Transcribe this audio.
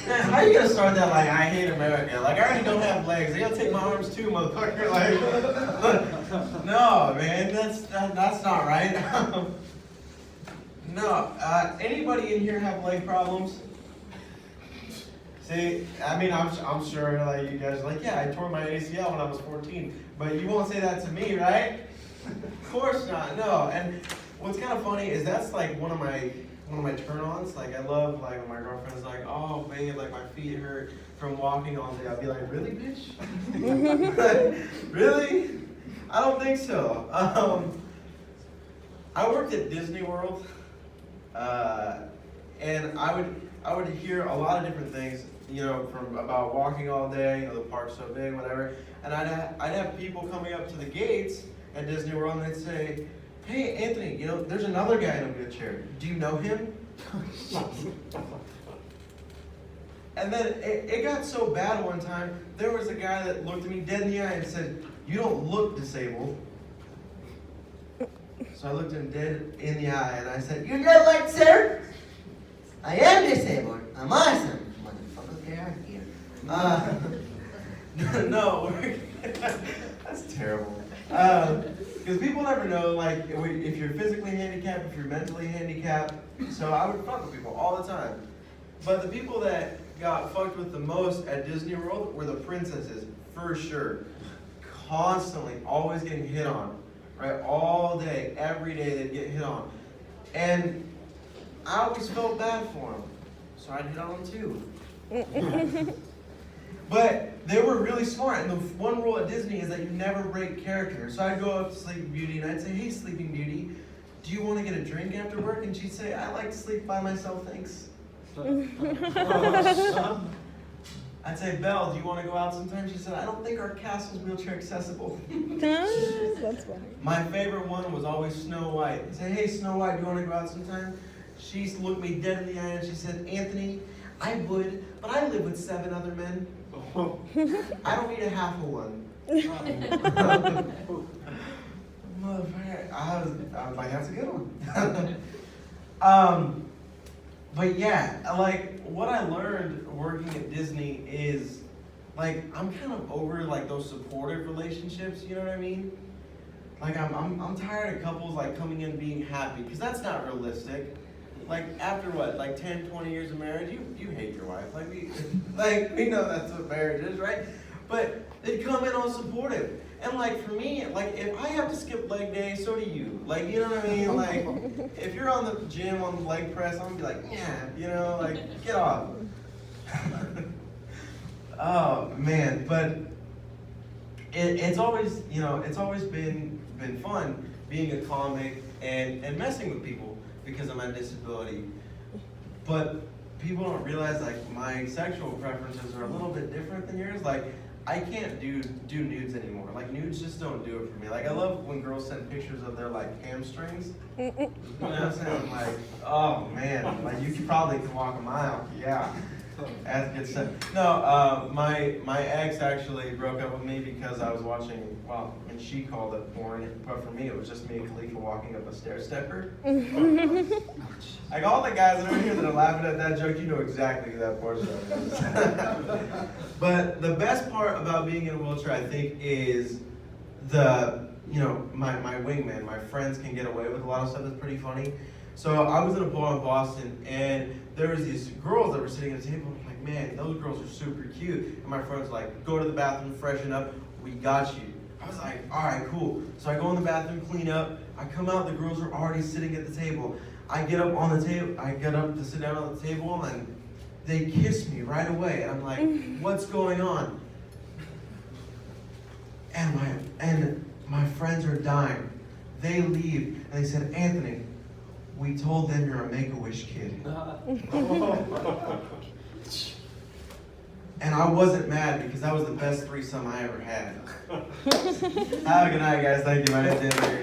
Man, how you gonna start that like I hate America? Like I already don't have legs. I gotta take my arms too, motherfucker. Like, no, man, that's not right. No, anybody in here have leg problems? See, I mean, I'm sure like you guys are like, yeah, I tore my ACL when I was 14, but you won't say that to me, right? Of course not. No, and what's kind of funny is that's like one of my turn-ons. Like I love like when my girlfriend's like, oh man, like my feet hurt from walking all day. I'll be like, really, bitch? Really? I don't think so. I worked at Disney World, and I would hear a lot of different things, you know, from about walking all day. You know, the park's so big, whatever. And I'd have people coming up to the gates at Disney World, and they'd say, hey, Anthony, you know, there's another guy in a wheelchair. Do you know him? And then it got so bad one time, there was a guy that looked at me dead in the eye and said, you don't look disabled. So I looked him dead in the eye and I said, you're dead like, sir? I am disabled. I'm awesome. Motherfucker, get out of here. No, that's terrible. Because people never know, like, if you're physically handicapped, if you're mentally handicapped. So I would fuck with people all the time. But the people that got fucked with the most at Disney World were the princesses, for sure. Constantly, always getting hit on, right? All day, every day they'd get hit on. And I always felt bad for them. So I'd hit on them too. But they were really smart, and the one rule at Disney is that you never break character. So I'd go up to Sleeping Beauty, and I'd say, hey, Sleeping Beauty, do you want to get a drink after work? And she'd say, I like to sleep by myself, thanks. I'd say, Belle, do you want to go out sometime? She said, I don't think our castle's wheelchair accessible. That's funny. My favorite one was always Snow White. I'd say, hey, Snow White, do you want to go out sometime? She looked me dead in the eye, and she said, Anthony, I would, but I live with 7 other men. I don't need a half of one. Motherfucker, I was like, that's a good one. But yeah, like what I learned working at Disney is like I'm kind of over like those supportive relationships. You know what I mean? Like I'm tired of couples like coming in being happy because that's not realistic. Like after what, like 10, 20 years of marriage, you hate your wife. Like we know that's what marriage is, right? But they come in all supportive. And like for me, like if I have to skip leg day, so do you. Like, you know what I mean? Like if you're on the gym on the leg press, I'm gonna be like, yeah, you know, like get off. Oh man, but it's always, you know, it's always been fun being a comic and messing with people because of my disability. But people don't realize like my sexual preferences are a little bit different than yours. Like I can't do nudes anymore. Like nudes just don't do it for me. Like I love when girls send pictures of their like hamstrings. You know what I'm saying? I'm like, oh man, like you probably can walk a mile. Yeah. That's good stuff. No, my ex actually broke up with me because I was watching, well, and she called it porn, but for me it was just me and Khalifa walking up a stair stepper. Like all the guys that are here that are laughing at that joke, you know exactly who that porn star is. But the best part about being in a wheelchair, I think, is you know, my wingman, my friends can get away with a lot of stuff that's pretty funny. So I was at a bar in Boston, and there was these girls that were sitting at a table. I'm like, man, those girls are super cute. And my friend's like, go to the bathroom, freshen up. We got you. I was like, all right, cool. So I go in the bathroom, clean up. I come out, the girls are already sitting at the table. I get up on the table. I get up to sit down on the table, and they kiss me right away. And I'm like, what's going on? And my friends are dying. They leave, and they said, Anthony, we told them you're a Make-A-Wish kid. And I wasn't mad because that was the best threesome I ever had. Have a good night, guys. Thank you. My name's Anthony.